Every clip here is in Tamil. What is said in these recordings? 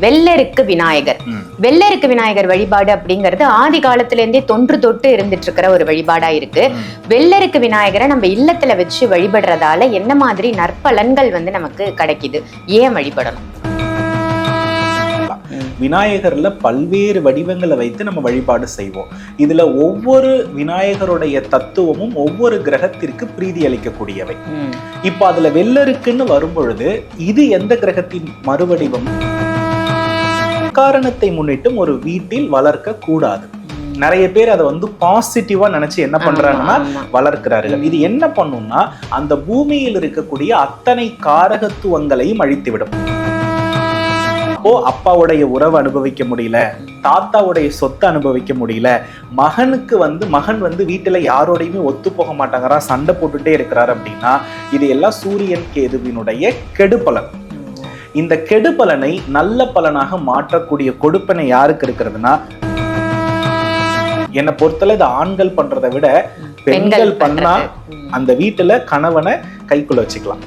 வெள்ளருக்கு விநாயகர் வெள்ளருக்கு விநாயகர் வழிபாடு அப்படிங்கிறது ஆதி காலத்துல இருந்தே தொன்று தொட்டு இருந்துட்டு இருக்கிற ஒரு வழிபாடா இருக்கு. வெள்ளருக்கு விநாயகரை நம்ம இல்லத்துல வச்சு வழிபடுறதால என்ன மாதிரி நற்பலன்கள் நமக்கு கிடைக்குது, ஏன் வழிபடணும்? விநாயகர்ல பல்வேறு வடிவங்களை வைத்து நம்ம வழிபாடு செய்வோம். இதுல ஒவ்வொரு விநாயகருடைய தத்துவமும் ஒவ்வொரு கிரகத்திற்கு பிரீதி அளிக்கக்கூடியவை. இப்ப அதுல வெள்ளருக்குன்னு வரும் பொழுது இது எந்த கிரகத்தின் மறுவடிவம்? காரணத்தை முன்னிட்டும் ஒரு வீட்டில் வளர்க்க கூடாது. நிறைய பேர் அதை பாசிட்டிவா நினைச்சு என்ன பண்றாங்கன்னா வளர்க்கிறார்கள். இது என்ன பண்ணும்னா அந்த பூமியில் இருக்கக்கூடிய அத்தனை காரகத்துவங்களையும் அழித்துவிடும். அப்பாவுடைய உறவு அனுபவிக்க முடியல, தாத்தாவுடைய சொத்தை அனுபவிக்க முடியல, மகனுக்கு மகன் வீட்டுல யாரோடையுமே ஒத்து போக மாட்டாங்கிறா, சண்டை போட்டுட்டே இருக்கிறார் அப்படின்னா இது எல்லாம் சூரியன் கேதுவினுடைய கெடுபலன். இந்த கெடுபலனை நல்ல பலனாக மாற்றக்கூடிய கொடுப்பனை யாருக்கு இருக்கிறதுனா, என்னை பொறுத்தல இது ஆண்கள் பண்றதை விட பெண்கள் பண்ணா அந்த வீட்டுல கணவனை கைக்குள்ள வச்சுக்கலாம்.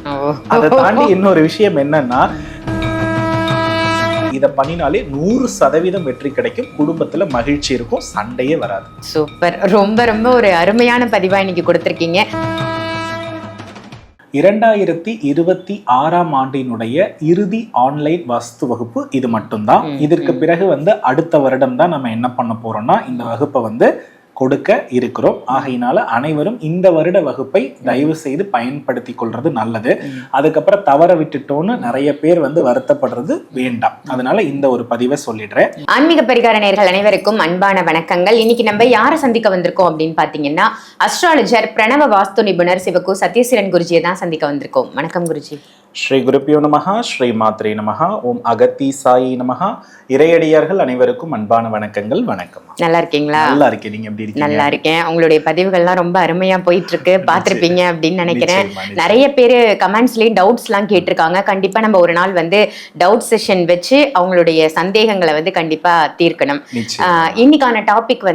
அதை தாண்டி இன்னொரு விஷயம் என்னன்னா, இதை பண்ணினாலே 100% வெற்றி கிடைக்கும், குடும்பத்துல மகிழ்ச்சி இருக்கும், சண்டையே வராது. சூப்பர், ரொம்ப ரொம்ப ஒரு அருமையான பதிவா இன்னைக்கு கொடுத்திருக்கீங்க. 2026ஆம் ஆண்டினுடைய இறுதி ஆன்லைன் வாஸ்து வகுப்பு இது மட்டும்தான். இதற்கு பிறகு அடுத்த வருடம் தான் நம்ம என்ன பண்ண போறோம்னா இந்த வகுப்பை கொடுக்க இருக்கிறோம். ஆகையினால அனைவரும் இந்த வருட வகுப்பை தயவு செய்து பயன்படுத்தி கொள்றது நல்லது. அதுக்கப்புறம் தவற விட்டுட்டோன்னு நிறைய பேர் வருத்தப்படுறது வேண்டாம். அதனால இந்த ஒரு பதிவை சொல்லிடுறேன். ஆன்மீக பரிகார நேயர்கள் அனைவருக்கும் அன்பான வணக்கங்கள். இன்னைக்கு நம்ம யாரை சந்திக்க வந்திருக்கோம் அப்படின்னு பாத்தீங்கன்னா, அஸ்ட்ராலஜர், பிரணவ வாஸ்து நிபுணர் சிவகு சத்யசீலன் குருஜியை தான் சந்திக்க வந்திருக்கோம். வணக்கம் குருஜி. ஸ்ரீ குருப்பியோ நமஹா, ஸ்ரீ மாத்ரே நமஹா, ஓம் அகத்தி சாயி நமஹா. இறையடியார்கள் அனைவருக்கும் அன்பான வணக்கங்கள். வணக்கம். நல்லா இருக்கீங்களா? நல்லா இருக்கேன். நீங்க எப்படி இருக்கீங்க? நல்லா இருக்கேன். உங்களுடைய பதிவுகள்லாம் ரொம்ப அருமையா போயிட்டு இருக்கு, பாத்திருப்பீங்க அப்படின்னு நினைக்கிறேன். நிறைய பேரு கமெண்ட்ஸ்லயும் டவுட்ஸ் எல்லாம் கேட்டிருக்காங்க. கண்டிப்பா நம்ம ஒரு நாள் டவுட் செஷன் வச்சு அவங்களுடைய சந்தேகங்களை கண்டிப்பா தீர்க்கணும். இன்னைக்கான டாபிக்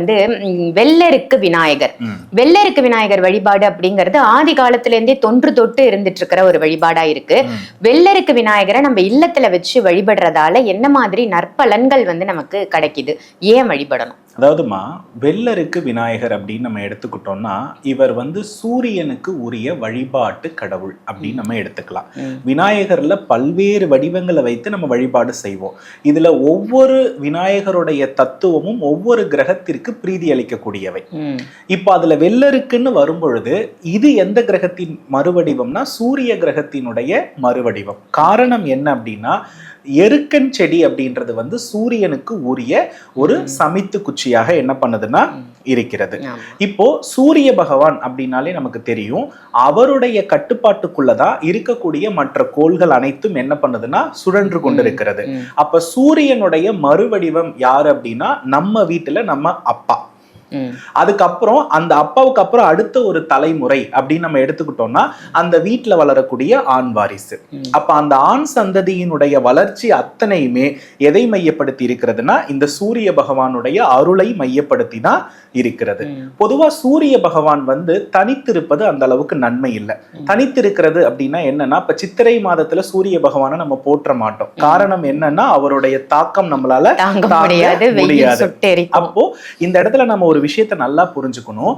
வெள்ளருக்கு விநாயகர். வெள்ளருக்கு விநாயகர் வழிபாடு அப்படிங்கிறது ஆதி காலத்துல இருந்தே தொன்று தொட்டு இருந்துட்டு இருக்கிற ஒரு வழிபாடா இருக்கு. வெள்ளருக்கு விநாயகரை நம்ம இல்லத்துல வச்சு வழிபடுறதால என்ன மாதிரி நற்பலன்கள் நமக்கு கிடைக்குது, ஏன் வழிபடணும்? அதாவதுமா, வெள்ளருக்கு விநாயகர் அப்படின்னு நம்ம எடுத்துக்கிட்டோம்னா இவர் சூரியனுக்கு உரிய வழிபாட்டு கடவுள் அப்படின்னு நம்ம எடுத்துக்கலாம். விநாயகர்ல பல்வேறு வடிவங்களை வைத்து நம்ம வழிபாடு செய்வோம். இதுல ஒவ்வொரு விநாயகருடைய தத்துவமும் ஒவ்வொரு கிரகத்திற்கு பிரீதி அளிக்கக்கூடியவை. இப்ப அதுல வெள்ளருக்குன்னு வரும் பொழுது இது எந்த கிரகத்தின் மறுவடிவம்னா சூரிய கிரகத்தினுடைய மறுவடிவம். காரணம் என்ன அப்படின்னா, எருக்கன் செடி அப்படின்றது சூரியனுக்கு உரிய ஒரு சமித்து குச்சியாக என்ன பண்ணுதுன்னா இருக்கிறது. இப்போ சூரிய பகவான் அப்படின்னாலே நமக்கு தெரியும், அவருடைய கட்டுப்பாட்டுக்குள்ளதான் இருக்கக்கூடிய மற்ற கோள்கள் அனைத்தும் என்ன பண்ணுதுன்னா சுழன்று கொண்டிருக்கிறது. அப்ப சூரியனுடைய மறுவடிவம் யாரு அப்படின்னா நம்ம வீட்டுல நம்ம அப்பா. அதுக்கப்புறம் அந்த அப்பாவுக்கு அப்புறம் அடுத்த ஒரு தலைமுறை அப்படின்னு நம்ம எடுத்துக்கிட்டோம்னா அந்த வீட்டுல வளரக்கூடிய ஆண் வாரிசு. அப்ப அந்த ஆண் சந்ததியினுடைய வளர்ச்சி அத்தனையுமே எதை மையப்படுத்தி இருக்கிறதுனா இந்த சூரிய பகவானுடைய அருளை மையப்படுத்தி தான் இருக்கிறது. பொதுவா சூரிய பகவான் தனித்திருப்பது அந்த அளவுக்கு நன்மை இல்லை. தனித்திருக்கிறது அப்படின்னா என்னன்னா, இப்ப சித்திரை மாதத்துல சூரிய பகவானை நம்ம போற்ற மாட்டோம். காரணம் என்னன்னா அவருடைய தாக்கம் நம்மளால முடியாது. அப்போ இந்த இடத்துல நம்ம ஒரு விஷயத்தை நல்லா புரிஞ்சுக்கணும்.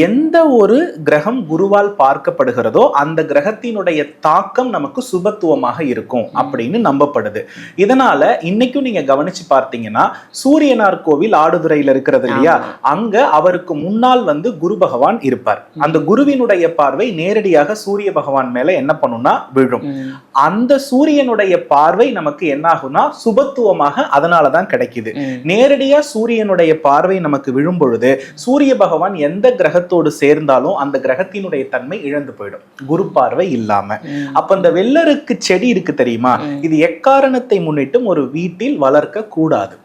எந்த ஒரு கிரகம் குருவால் பார்க்கப்படுகிறதோ அந்த கிரகத்தினுடைய தாக்கம் நமக்கு சுபத்துவமாக இருக்கும் அப்படின்னு நம்பப்படுது. இதனால இன்னைக்கும் நீங்க கவனிச்சு பார்த்தீங்கன்னா சூரியனார் கோவில் ஆடுதுறையில இருக்கிறது இல்லையா, அங்க அவருக்கு முன்னால் குரு பகவான் இருப்பார். அந்த குருவினுடைய பார்வை நேரடியாக சூரிய பகவான் மேல என்ன பண்ணும்னா விழும். அந்த சூரியனுடைய பார்வை நமக்கு என்ன ஆகும்னா சுபத்துவமாக அதனாலதான் கிடைக்குது. நேரடியா சூரியனுடைய பார்வை நமக்கு விழும் பொழுது சூரிய பகவான் எந்த கிரகத்தோடு சேர்ந்தாலும் அந்த கிரகத்தினுடைய தன்மை இழந்து போயிடும், குரு பார்வை இல்லாம. அப்ப இந்த வெள்ளருக்கு செடி இருக்கு தெரியுமா, இது எக்காரணத்தை முன்னிட்டும் ஒரு வீட்டில் வளர்க்க கூடாது.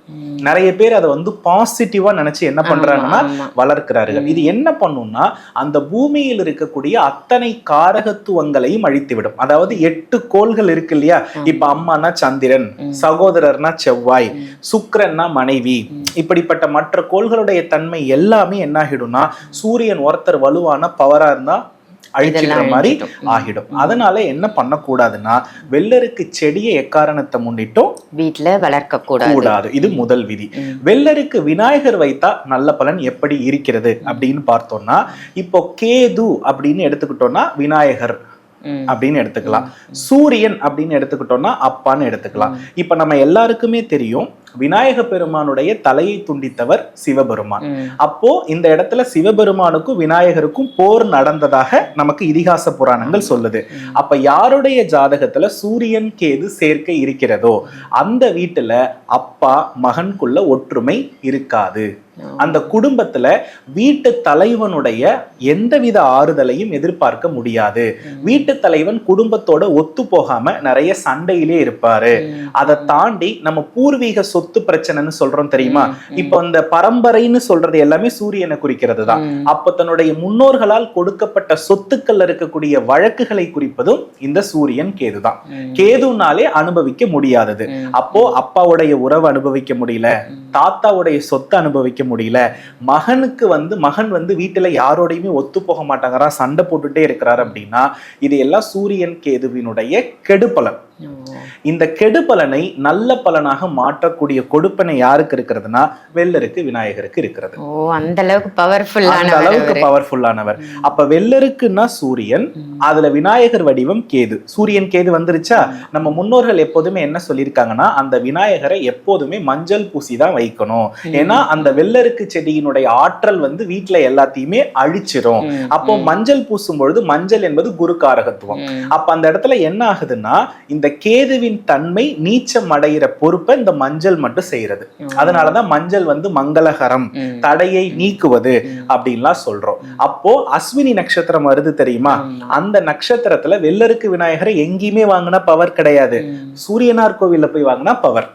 நிறைய பேர் அதை பாசிட்டிவா நினைச்சு என்ன பண்றாங்கன்னா வளர்க்கிறார்கள். இது என்ன பண்ணும்னா அந்த பூமியில் இருக்கக்கூடிய அத்தனை காரகத்துவங்களையும் அழித்துவிடும். அதாவது 8 கோள்கள் இருக்கு இல்லையா, இப்ப அம்மானா சந்திரன், சகோதரர்னா செவ்வாய், சுக்கிரன்னா மனைவி, இப்படிப்பட்ட மற்ற கோள்களுடைய தன்மை எல்லாமே என்ன ஆகிடும்னா, சூரியன் ஒருத்தர் வலுவான பவரா இருந்தா அழிச்சிடுற மாதிரி ஆகிடும். அதனால என்ன பண்ணக்கூடாதுன்னா வெள்ளருக்கு செடியை எக்காரணத்தை முன்னிட்டும் வீட்டுல வளர்க்க கூடாது. இது முதல் விதி. வெள்ளருக்கு விநாயகர் வைத்தா நல்ல பலன் எப்படி இருக்கிறது அப்படின்னு பார்த்தோம்னா, இப்போ கேது அப்படின்னு எடுத்துக்கிட்டோம்னா விநாயகர் அப்படின்னு எடுத்துக்கலாம், சூரியன் அப்படின்னு எடுத்துக்கிட்டோம்னா அப்பான்னு எடுத்துக்கலாம். இப்ப நம்ம எல்லாருக்குமே தெரியும் விநாயக பெருமானுடைய தலையை துண்டித்தவர் சிவபெருமான். அப்போ இந்த இடத்துல சிவபெருமானுக்கும் விநாயகருக்கும் போர் நடந்ததாக நமக்கு இதிகாச புராணங்கள் சொல்லுது. அப்ப யாருடைய ஜாதகத்துல சூரியன் கேது சேர்க்கை இருக்கிறதோ அந்த வீட்டுல அப்பா மகனுக்குள்ள ஒற்றுமை இருக்காது. அந்த குடும்பத்துல வீட்டு தலைவனுடைய எந்தவித ஆறுதலையும் எதிர்பார்க்க முடியாது. வீட்டு தலைவன் குடும்பத்தோட ஒத்து போகாம நிறைய சண்டையிலே இருப்பாரு. அதை தாண்டி நம்ம பூர்வீக சொத்து பிரச்சனைன்னு சொல்றோம் தெரியுமா, இப்ப அந்த பரம்பரைன்னு சொல்றது எல்லாமே சூரியனை குறிக்கிறது தான். அப்ப தன்னுடைய முன்னோர்களால் கொடுக்கப்பட்ட சொத்துக்கள் இருக்கக்கூடிய வழக்குகளை குறிப்பதும் இந்த சூரியன் கேது தான். கேதுனாலே அனுபவிக்க முடியாதது. அப்போ அப்பாவுடைய உறவு அனுபவிக்க முடியல, தாத்தாவுடைய சொத்து அனுபவிக்க முடியல, மகன் வந்து வீட்டுல யாரோடையுமே ஒத்து போக மாட்டாங்கறா, சண்டை போட்டுட்டே இருக்கிறார் அப்படின்னா இது எல்லாம் சூரியன் கேதுவினுடைய கெடுபலன். இந்த கெடுபலனை நல்ல பலனாக மாற்றக்கூடிய கொடுப்பனை யாருக்கு இருக்கிறதுனா வெள்ளருக்கு விநாயகருக்கு இருக்கிறது. அந்த அளவுக்கு பவர்ஃபுல்லானவர். அப்ப வெள்ளருக்குன்னா சூரியன், அதுல விநாயகர் வடிவம் கேது. சூரியன் கேது வந்துருச்சா, நம்ம முன்னோர்கள் எப்போதுமே என்ன சொல்லியிருக்காங்கன்னா அந்த விநாயகரை எப்போதுமே மஞ்சள் பூசி தான் வைக்கணும். ஏன்னா அந்த வெள்ளருக்கு செடியினுடைய ஆற்றல் வந்து வீட்டுல எல்லாத்தையுமே அழிச்சிரும். அப்போ மஞ்சள் பூசும் பொழுது மஞ்சள் என்பது குரு காரகத்துவம். அப்ப அந்த இடத்துல என்ன ஆகுதுன்னா இந்த கேதுவின் தன்மை நீச்சம் அடைகிற பொறுப்பை இந்த மஞ்சள் மட்டும் செய்யறது. அதனாலதான் மஞ்சள் வந்து மங்களகரம், தடையை நீக்குவது அப்படின்லாம் சொல்றோம். அப்போ அஸ்வினி நட்சத்திரம் வருது தெரியுமா, அந்த நட்சத்திரத்துல வெள்ளருக்கு விநாயகரை எங்கேயுமே வாங்கினா பவர் கிடையாது, சூரியனார் கோவில்ல போய் வாங்கினா பவர்.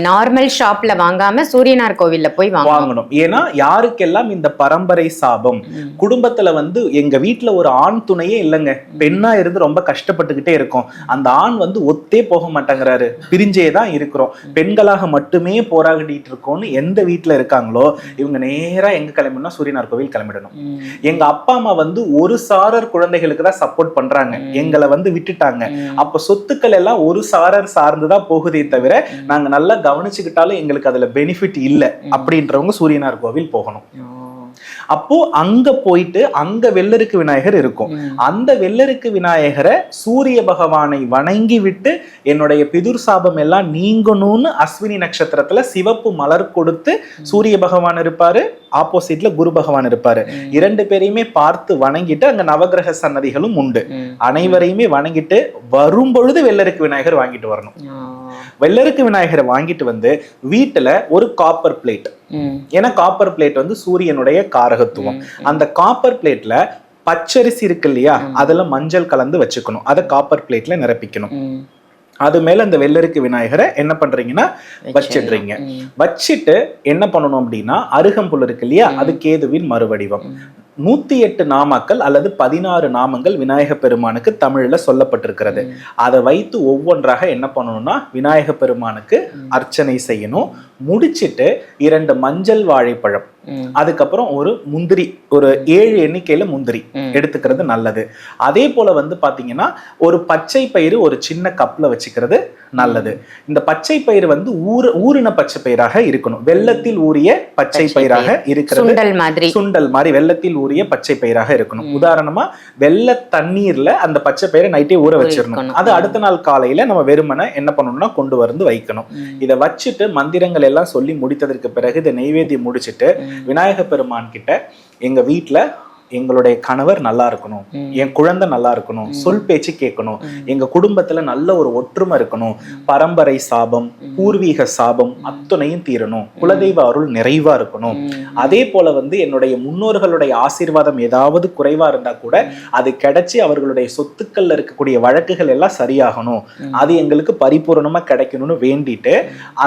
நார்மல் ஷாப்ல வாங்காம சூரியனார் கோவில்ல போய் வாங்கணும். ஏன்னா யாருக்கெல்லாம் இந்த பரம்பரை சாபம் குடும்பத்துல வந்து எங்க வீட்டுல ஒரு ஆண் துணையே இல்லைங்க, பெண்ணா இருந்து ரொம்ப கஷ்டப்பட்டுக்கிட்டே இருக்கோம், அந்த ஆண் வந்து ஒத்தே போக மாட்டேங்கிறாரு, பிரிஞ்சேதான் இருக்கிறோம், பெண்களாக மட்டுமே போராடிட்டு இருக்கோம்னு எந்த வீட்டுல இருக்காங்களோ இவங்க நேரா எங்க கிளம்பணும்னா சூரியனார் கோவில் கிளம்பிடணும். எங்க அப்பா அம்மா வந்து ஒரு சாரர் குழந்தைகளுக்கு தான் சப்போர்ட் பண்றாங்க, எங்களை வந்து விட்டுட்டாங்க, அப்ப சொத்துக்கள் எல்லாம் ஒரு சாரர் சார்ந்துதான் போகுதே தவிர நாங்க நல்லா கவனிச்சுக்கிட்டாலும் எங்களுக்கு அதுல பெனிஃபிட் இல்ல அப்படின்றவங்க சூரியனார் கோவில் போகணும். அப்போ அங்க போயிட்டு அங்க வெள்ளருக்கு விநாயகர் இருக்கும். அந்த வெள்ளருக்கு விநாயகரை சூரிய பகவானை வணங்கி விட்டு என்னுடைய பிதுர் சாபம் எல்லாம் நீங்கணும்னு அஸ்வினி நட்சத்திரத்துல சிவப்பு மலர் கொடுத்து சூரிய பகவான் இருப்பாரு, ஆப்போசிட்ல குரு பகவான் இருப்பாரு. இரண்டு பேரையுமே பார்த்து வணங்கிட்டு அங்க நவகிரக சன்னதிகளும் உண்டு. அனைவரையுமே வணங்கிட்டு வரும் பொழுது வெள்ளருக்கு விநாயகர் வாங்கிட்டு வரணும். வெள்ளருக்கு விநாயகரை வாங்கிட்டு வந்து வீட்டுல ஒரு காப்பர் பிளேட், ஏன்னா காப்பர் பிளேட் வந்து சூரியனுடைய காரகத்துவம், அந்த காப்பர் பிளேட்ல பச்சரிசி இருக்கு இல்லையா, அதுல மஞ்சள் கலந்து வச்சுக்கணும், அதை காப்பர் பிளேட்ல நிரப்பிக்கணும். அது மேல அந்த வெள்ளருக்கு விநாயகரை என்ன பண்றீங்கன்னா வச்சிடுறீங்க. வச்சுட்டு என்ன பண்ணணும் அப்படின்னா அருகம்புல் இருக்கு இல்லையா, அது கேதுவின் மறுவடிவம். 108 நாமாக்கள் அல்லது 16 நாமங்கள் விநாயக பெருமானுக்கு தமிழ்ல சொல்லப்பட்டிருக்கிறது. அதை வைத்து ஒவ்வொன்றாக என்ன பண்ணணும்னா விநாயக பெருமானுக்கு அர்ச்சனை செய்யணும். முடிச்சிட்டு 2 மஞ்சள் வாழைப்பழம், அதுக்கப்புறம் ஒரு முந்திரி, ஒரு 7 எண்ணிக்கையில முந்திரி எடுத்துக்கிறது நல்லது. அதே போல வந்து பாத்தீங்கன்னா ஒரு பச்சை பயிறு ஒரு சின்ன கப்ல வச்சுக்கிறது நல்லது. இந்த பச்சை பயிறு வந்து ஊறின பச்சை பயிராக இருக்கணும், வெள்ளத்தில் ஊறிய பச்சை பயிராக இருக்கிறது, சுண்டல் மாதிரி வெள்ளத்தில் ஊறிய பச்சை பயிராக இருக்கணும். உதாரணமா வெள்ள தண்ணீர்ல அந்த பச்சை பயிரை நைட்டே ஊற வச்சிடணும். அது அடுத்த நாள் காலையில நம்ம வெறுமனை என்ன பண்ணணும்னா கொண்டு வந்து வைக்கணும். இதை வச்சுட்டு மந்திரங்கள் எல்லாம் சொல்லி முடித்ததற்கு பிறகு இதை நெய்வேத்தியம் முடிச்சுட்டு விநாயக பெருமான் கிட்ட எங்க வீட்டுல எங்களுடைய கணவர் நல்லா இருக்கணும், என் குழந்தை நல்லா இருக்கணும், சொல் பேச்சு கேட்கணும், எங்க குடும்பத்துல நல்ல ஒரு ஒற்றுமை இருக்கணும், பரம்பரை சாபம் பூர்வீக சாபம் அத்துணையும் தீரணும், குலதெய்வ அருள் நிறைவா இருக்கணும், அதே போல வந்து என்னுடைய முன்னோர்களுடைய ஆசீர்வாதம் ஏதாவது குறைவா இருந்தா கூட அது கிடைச்சி அவர்களுடைய சொத்துக்கள்ல இருக்கக்கூடிய வழக்குகள் எல்லாம் சரியாகணும், அது எங்களுக்கு பரிபூர்ணமா கிடைக்கணும்னு வேண்டிட்டு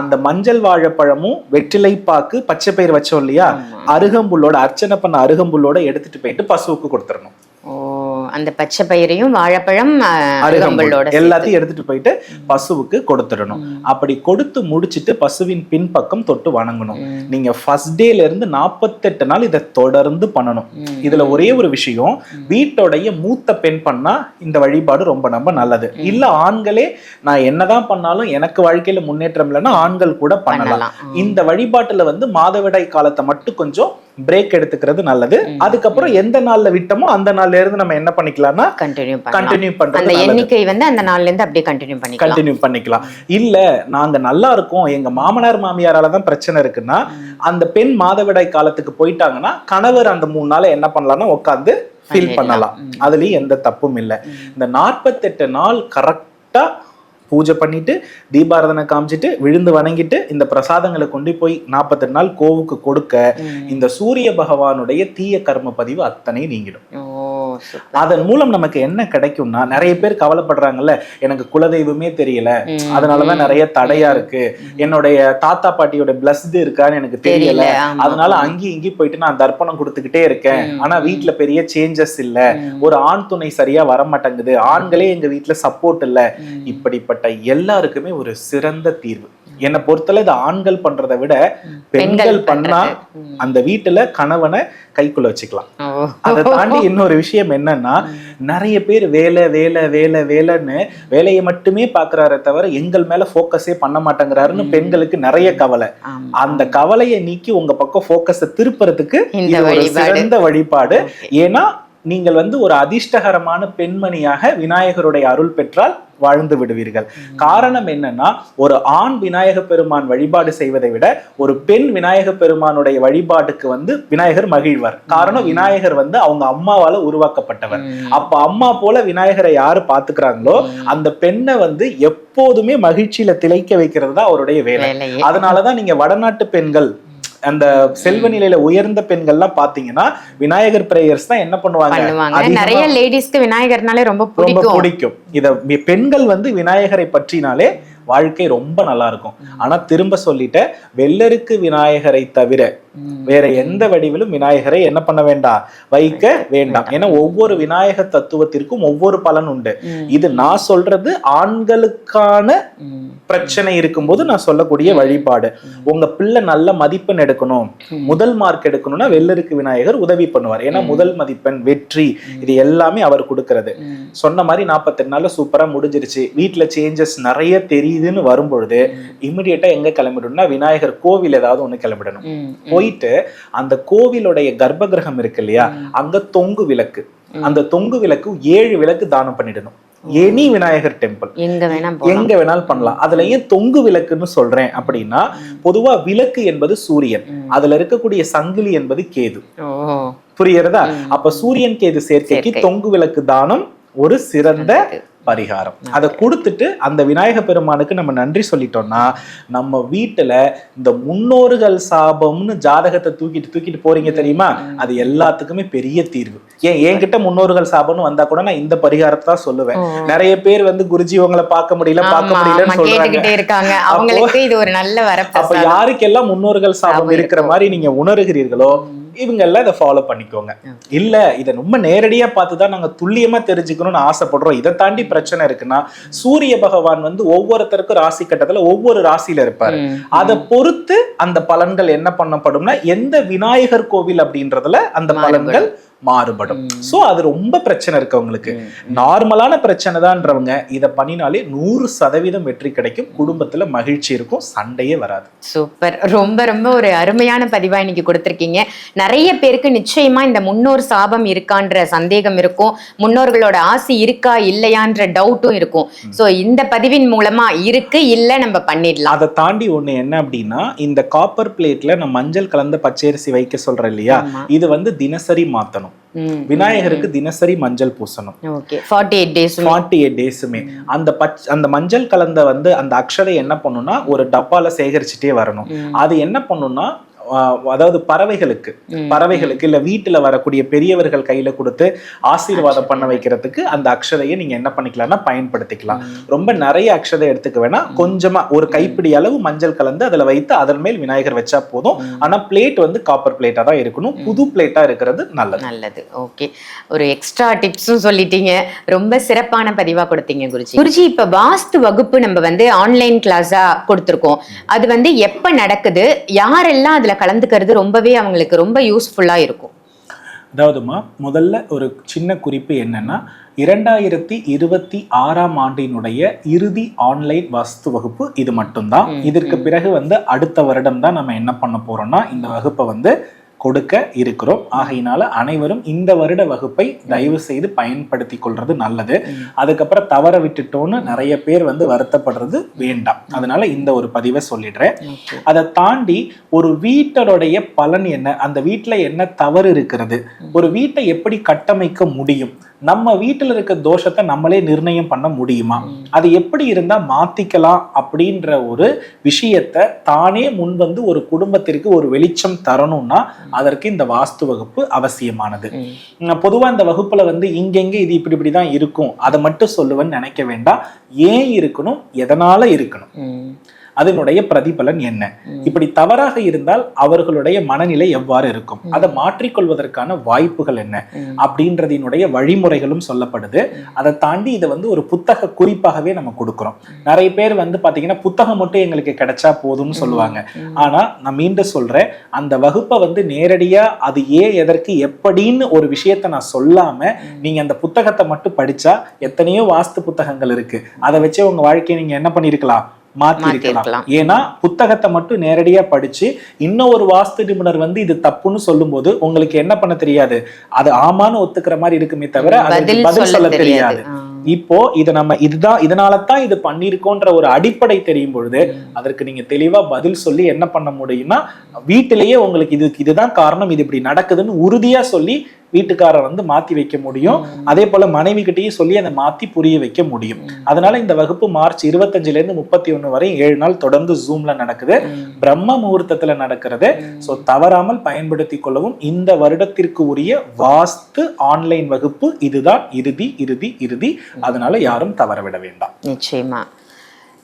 அந்த மஞ்சள் வாழைப்பழமும் வெற்றிலை பாக்கு பச்சை பயிர் வச்சோம் இல்லையா, அருகம்புல்லோட அர்ச்சனை பண்ண அருகம்புல்லோட எடுத்துட்டு பசுவுக்கு கொடுத்துடணும். அந்த பச்சை பயிரையும் வாழைப்பழம் அருகம்புல்லோட எல்லாத்தையும் எடுத்துட்டு போயிட்டு பசுவுக்கு கொடுத்துடணும். அப்படி கொடுத்து முடிச்சிட்டு பசுவின் பின்பக்கம் தொட்டு வணங்கணும். நீங்க ஃபர்ஸ்ட் டேல இருந்து 48 நாள் இதை தொடர்ந்து பண்ணணும். இதுல ஒரே ஒரு விஷயம், வீட்டோடைய மூத்த பெண் பண்ணா இந்த வழிபாடு ரொம்ப நல்லது. இல்ல ஆண்களே நான் என்னதான் பண்ணாலும் எனக்கு வாழ்க்கையில முன்னேற்றம் இல்லைன்னா ஆண்கள் கூட பண்ணலாம். இந்த வழிபாட்டுல வந்து மாதவிடாய் காலத்தை மட்டும் கொஞ்சம் பிரேக் எடுத்துக்கிறது நல்லது. அதுக்கப்புறம் எந்த நாள்ல விட்டோமோ அந்த நாள்ல இருந்து நம்ம என்ன பண்ணிக்கலாம்னா கண்டினியூ பண்றது. அந்த எண்ணிக்கை வந்து அந்த நாள்ல இருந்து அப்படியே கண்டினியூ பண்ணிக்கலாம். இல்ல நாங்க நல்லா இருக்கோம், எங்க மாமனார் மாமியாரால தான் பிரச்சனை இருக்குன்னா அந்த பெண் மாதவிடாய் காலத்துக்கு போயிட்டாங்கன்னா கணவர் அந்த 3 நாளை என்ன பண்ணலாம்னா உட்காந்து ஃபீல் பண்ணலாம். அதுலயும் எந்த தப்பும் இல்லை. இந்த 48 நாள் கரெக்டா பூஜை பண்ணிட்டு தீபாராதனை காமிச்சிட்டு விழுந்து வணங்கிட்டு இந்த பிரசாதங்களை கொண்டு போய் 48 நாள் கோவுக்கு கொடுக்க இந்த சூரிய பகவானுடைய தீய கர்ம பதிவு அத்தனை நீங்கிடும். அதன் மூலம் நமக்கு என்ன கிடைக்கும்னா, நிறைய பேர் கவலைப்படுறாங்கல்ல, எனக்கு குலதெய்வமே தெரியல, அதனாலதான் நிறைய தடையா இருக்கு, என்னுடைய தாத்தா பாட்டியோட பிளஸ்டு இருக்கான்னு எனக்கு தெரியல, அதனால அங்கேயும் இங்கேயும் போயிட்டு நான் தர்ப்பணம் கொடுத்துக்கிட்டே இருக்கேன், ஆனா வீட்டுல பெரிய சேஞ்சஸ் இல்ல, ஒரு ஆண் துணை சரியா வர மாட்டேங்குது, ஆண்களே எங்க வீட்டுல சப்போர்ட் இல்ல. இப்படிப்பட்ட எல்லாருக்குமே ஒரு சிறந்த தீர்வு. என்னை பொறுத்தல இது ஆண்கள் பண்றதை விட பெண்கள் பண்ணா அந்த வீட்டுல கணவனை கைக்குள்ள வச்சுக்கலாம். அதை தாண்டி இன்னொரு விஷயம் என்னன்னா, நிறைய பேர் வேலை வேலை வேலை வேலைன்னு வேலையை மட்டுமே பாக்குறாரே தவிர எங்கள் மேல போக்கஸே பண்ண மாட்டேங்கிறாருன்னு பெண்களுக்கு நிறைய கவலை. அந்த கவலையை நீக்கி உங்க பக்கம் போக்கஸை திருப்புறதுக்கு இது ஒரு சிறந்த வழிபாடு. ஏன்னா நீங்கள் வந்து ஒரு அதிர்ஷ்டகரமான பெண்மணியாக விநாயகருடைய அருள் பெற்றால் வாழ்ந்து விடுவீர்கள். காரணம் என்னன்னா, ஒரு ஆண் விநாயக பெருமான் வழிபாடு செய்வதை விட ஒரு பெண் விநாயக பெருமானுடைய வழிபாட்டுக்கு வந்து விநாயகர் மகிழ்வார். காரணம், விநாயகர் வந்து அவங்க அம்மாவால உருவாக்கப்பட்டவர். அப்ப அம்மா போல விநாயகரை யாரு பாத்துக்கிறாங்களோ அந்த பெண்ணை வந்து எப்போதுமே மகிழ்ச்சியில திளைக்க வைக்கிறது தான் அவருடைய வேலை. அதனாலதான் நீங்க வடநாட்டு பெண்கள், அந்த செல்வ நிலையில உயர்ந்த பெண்கள்லாம் பாத்தீங்கன்னா விநாயகர் பிரேயர்ஸ் தான் என்ன பண்ணுவாங்க. நிறைய லேடிஸ்க்கு விநாயகர்னாலே ரொம்ப பிடிக்கும். இத பெண்கள் வந்து விநாயகரை பற்றினாலே வாழ்க்கை ரொம்ப நல்லா இருக்கும். ஆனா திரும்ப சொல்லிட்ட, வெள்ளருக்கு விநாயகரை தவிர வேற எந்த வடிவிலும் விநாயகரை என்ன பண்ண வேண்டாம், வைக்க வேண்டாம். ஏன்னா ஒவ்வொரு விநாயக தத்துவத்திற்கும் ஒவ்வொரு பலன் உண்டு. இது நான் சொல்றது ஆண்களுக்கான பிரச்சனை இருக்கும்போது நான் சொல்லக்கூடிய வழிபாடு. உங்க பிள்ளை நல்ல மதிப்பெண் எடுக்கணும், முதல் மார்க் எடுக்கணும்னா வெள்ளருக்கு விநாயகர் உதவி பண்ணுவார். ஏன்னா முதல் மதிப்பெண், வெற்றி, இது எல்லாமே அவர் கொடுக்கறது. சொன்ன மாதிரி 48 நாள்ல சூப்பரா முடிஞ்சிருச்சு, வீட்டுல சேஞ்சஸ் நிறைய தெரியுதுன்னு வரும்பொழுது இமிடியேட்டா எங்க கிளம்பிடணும்னா விநாயகர் கோவில் ஏதாவது ஒண்ணு கிளம்பிடணும். போயிட்டு அந்த கோவிலுடைய கர்ப்ப கிரகம் இருக்கு இல்லையா, அங்க தொங்கு விளக்கு, அந்த தொங்கு விளக்கு 7 விளக்கு தானம் பண்ணிடணும். எனி விநாயகர் டெம்பிள் எங்க வேணாலும் பண்ணலாம். அதுல ஏன் தொங்கு விளக்குன்னு சொல்றேன் அப்படின்னா, பொதுவா விளக்கு என்பது சூரியன், அதுல இருக்கக்கூடிய சங்கிலி என்பது கேது. புரியுறதா? அப்ப சூரியன் கேது சேர்க்கைக்கு தொங்கு விளக்கு தானம் ஒரு சிறந்த பரிகாரம். அதை கொடுத்துட்டு அந்த விநாயக பெருமானுக்கு நம்ம நன்றி சொல்லிட்டோம்னா நம்ம வீட்டுல இந்த முன்னோர்கள் சாபம்னு ஜாதகத்தை தூக்கிட்டு போறீங்க தெரியுமா, அது எல்லாத்துக்குமே பெரிய தீர்வு. ஏன் என்கிட்ட முன்னோர்கள் சாபம்னு வந்தா கூட நான் இந்த பரிகாரத்தை தான் சொல்லுவேன். நிறைய பேர் வந்து குருஜி உங்களை பார்க்க முடியலன்னு சொல்றாங்க. அப்ப யாருக்கெல்லாம் முன்னோர்கள் சாபம் இருக்கிற மாதிரி நீங்க உணர்கிறீர்களோ இவங்க எல்லாம் இதை ஃபாலோ பண்ணிக்கோங்க. இல்ல இதை ரொம்ப நேரடியா பார்த்துதான் நாங்க துல்லியமா தெரிஞ்சுக்கணும்னு ஆசைப்படுறோம், இதை தாண்டி பிரச்சனை இருக்குன்னா, சூரிய பகவான் வந்து ஒவ்வொருத்தருக்கும் ராசி கட்டத்துல ஒவ்வொரு ராசியில இருப்பாரு. அதை பொறுத்து அந்த பலன்கள் என்ன பண்ணப்படும்னா எந்த விநாயகர் கோவில் அப்படின்றதுல அந்த பலன்கள் மாறுபடும். சோ அது ரொம்ப பிரச்சனை இருக்கு உங்களுக்கு. நார்மலான பிரச்சனை தான்றவங்க இதை பண்ணினாலே 100% வெற்றி கிடைக்கும், குடும்பத்துல மகிழ்ச்சி இருக்கும், சண்டையே வராது. சூப்பர், ரொம்ப ரொம்ப ஒரு அருமையான பதிவா இன்னைக்கு கொடுத்திருக்கீங்க. நிறைய பேருக்கு நிச்சயமா இந்த முன்னோர் சாபம் இருக்கான்ற சந்தேகம் இருக்கும், முன்னோர்களோட ஆசி இருக்கா இல்லையான்ற டவுட்டும் இருக்கும். சோ இந்த பதிவின் மூலமா இருக்கு இல்ல நம்ம பண்ணிடலாம். அதை தாண்டி ஒண்ணு என்ன அப்படின்னா, இந்த காப்பர் பிளேட்ல நம்ம மஞ்சள் கலந்த பச்சரிசி வைக்க சொல்றேன் இல்லையா, இது வந்து தினசரி மாத்தணும். விநாயகருக்கு தினசரி மஞ்சள் பூசணும் 48 டேஸுமே. அந்த மஞ்சள் கலந்த வந்து அந்த அக்ஷதை என்ன பண்ணும்னா ஒரு டப்பால சேகரிச்சுட்டே வரணும். அது என்ன பண்ணும்னா அதாவது பறவைகளுக்கு இல்ல வீட்டுல வரக்கூடிய பெரியவர்கள் கையில கொடுத்து ஆசீர்வாதம் பண்ண வைக்கிறதுக்கு அந்த அக்ஷதையை நீங்க என்ன பண்ணிக்கலாம்னா பயன்படுத்திக்கலாம். ரொம்ப நிறைய அக்ஷதை எடுத்துக்க வேணாம், கொஞ்சமா ஒரு கைப்பிடி அளவு மஞ்சள் கலந்து அதுல வைத்து அதன் மேல் விநாயகர் வச்சா போதும். ஆனா பிளேட் வந்து காப்பர் பிளேட்டா தான் இருக்கணும், புது பிளேட்டா இருக்கிறது நல்லது. ஓகே, ஒரு எக்ஸ்ட்ரா டிப்ஸும் சொல்லிட்டீங்க, ரொம்ப சிறப்பான பதிவா கொடுத்தீங்க குருஜி. இப்ப வாஸ்து வகுப்பு நம்ம வந்து ஆன்லைன் கிளாஸா கொடுத்திருக்கோம், அது வந்து எப்ப நடக்குது, யாரெல்லாம் அதுல கலந்துக்கிறது ரொம்பவே அவங்களுக்கு ரொம்ப யூஸ்ஃபுல்லா இருக்கும்? அதாவதுமா முதல்ல ஒரு சின்ன குறிப்பு என்னன்னா, 2026ஆம் ஆண்டினுடைய இறுதி ஆன்லைன் வாஸ்து வகுப்பு இது மட்டும்தான். இதற்கு பிறகு வந்து அடுத்த வருடம் தான் நம்ம என்ன பண்ண போறோம்னா இந்த வகுப்பை வந்து கொடுக்க இருக்கிறோம். ஆகையினால அனைவரும் இந்த வருட வகுப்பை தயவு செய்து பயன்படுத்தி கொள்றது நல்லது. அதுக்கப்புறம் தவற விட்டுட்டோன்னு நிறைய பேர் வந்து வருத்தப்படுறது வேண்டாம். அதனால இந்த ஒரு பதிவை சொல்லிடுறேன். அதை தாண்டி ஒரு வீட்டருடைய பலன் என்ன, அந்த வீட்டுல என்ன தவறு இருக்கிறது, ஒரு வீட்டை எப்படி கட்டமைக்க முடியும், நம்ம வீட்டுல இருக்க தோஷத்தை நம்மளே நிர்ணயம் பண்ண முடியுமா, அது எப்படி இருந்தா மாத்திக்கலாம் அப்படின்ற ஒரு விஷயத்தை தானே முன் வந்து ஒரு குடும்பத்திற்கு ஒரு வெளிச்சம் தரணும்னா அதற்கு இந்த வாஸ்து வகுப்பு அவசியமானது. பொதுவா இந்த வகுப்புல வந்து இங்கெங்க இது இப்படிதான் இருக்கும் அதை மட்டும் சொல்லுவேன்னு நினைக்க வேண்டாம். ஏன் இருக்கணும், எதனால இருக்கணும், அதனுடைய பிரதிபலன் என்ன, இப்படி தவறாக இருந்தால் அவர்களுடைய மனநிலை எவ்வாறு இருக்கும், அதை மாற்றிக்கொள்வதற்கான வாய்ப்புகள் என்ன அப்படின்றதினுடைய வழிமுறைகளும் சொல்லப்படுது. அதை தாண்டி இதை வந்து ஒரு புத்தக குறிப்பாகவே நம்ம கொடுக்கிறோம். நிறைய பேர் வந்து பாத்தீங்கன்னா புத்தகம் மட்டும் எங்களுக்கு கிடைச்சா போதும்னு சொல்லுவாங்க. ஆனா நான் மீண்டும் சொல்றேன், அந்த வகுப்பை வந்து நேரடியா அது ஏன் எதற்கு எப்படின்னு ஒரு விஷயத்த நான் சொல்லாம நீங்க அந்த புத்தகத்தை மட்டும் படிச்சா எத்தனையோ வாஸ்து புத்தகங்கள் இருக்கு, அதை வச்சு உங்க வாழ்க்கையை நீங்க என்ன பண்ணிருக்கலாம், மாத்தி இருக்கலாம். ஏன்னா புத்தகத்தை மட்டும் நேரடியா படிச்சு இன்னொரு வாஸ்து நிபுணர் வந்து இது தப்புன்னு சொல்லும் போது உங்களுக்கு என்ன பண்ண தெரியாது, அது ஆமான்னு ஒத்துக்கிற மாதிரி இருக்குமே தவிர பதில் சொல்ல தெரியாது. இப்போ இதை நம்ம இதனாலதான் இது பண்ணிருக்கோன்ற ஒரு அடிப்படை தெரியும் பொழுது அதற்கு நீங்க தெளிவா பதில் சொல்லி என்ன பண்ண முடியும்னா வீட்டிலேயே உங்களுக்கு இதுதான் காரணம், இது இப்படி நடக்குதுன்னு உறுதியா சொல்லி வீட்டுக்காரர் வந்து மாத்தி வைக்க முடியும். அதே போல மனைவி கிட்டையும் சொல்லி அதை மாத்தி புரிய வைக்க முடியும். அதனால இந்த வகுப்பு மார்ச் 25ல இருந்து 31 வரை 7 நாள் தொடர்ந்து ஜூம்ல நடக்குது, பிரம்ம முகூர்த்தத்துல நடக்கிறது. சோ தவறாமல் பயன்படுத்தி கொள்ளவும். இந்த வருடத்திற்கு உரிய வாஸ்து ஆன்லைன் வகுப்பு இதுதான் இறுதி. அதனால யாரும் தவறவிட வேண்டாம். நிச்சயமா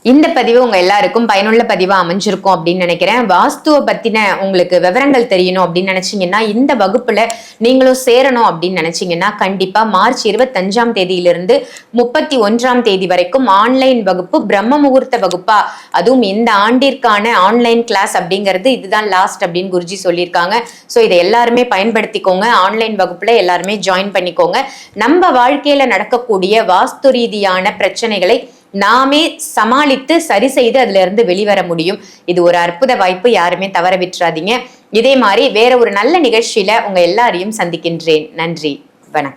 இந்த பதிவு உங்க எல்லாருக்கும் பயனுள்ள பதிவா அமைஞ்சிருக்கும் அப்படின்னு நினைக்கிறேன். வாஸ்துவை பத்தின உங்களுக்கு விவரங்கள் தெரியணும் அப்படின்னு நினைச்சீங்கன்னா, இந்த வகுப்புல நீங்களும் சேரணும் அப்படின்னு நினைச்சீங்கன்னா கண்டிப்பா மார்ச் 25ஆம் தேதியிலிருந்து 31ஆம் தேதி வரைக்கும் ஆன்லைன் வகுப்பு, பிரம்ம முகூர்த்த வகுப்பா, அதுவும் இந்த ஆண்டிற்கான ஆன்லைன் கிளாஸ் அப்படிங்கிறது இதுதான் லாஸ்ட் அப்படின்னு குருஜி சொல்லியிருக்காங்க. ஸோ இதை எல்லாருமே பயன்படுத்திக்கோங்க. ஆன்லைன் வகுப்புல எல்லாருமே ஜாயின் பண்ணிக்கோங்க. நம்ம வாழ்க்கையில நடக்கக்கூடிய வாஸ்து ரீதியான பிரச்சனைகளை நாமே சமாளித்து சரி செய்து அதுல இருந்து வெளிவர முடியும். இது ஒரு அற்புத வாய்ப்பு, யாருமே தவற விட்டுறாதீங்க. இதே மாதிரி வேற ஒரு நல்ல நிகழ்ச்சியில உங்க எல்லாரையும் சந்திக்கின்றேன். நன்றி, வணக்கம்.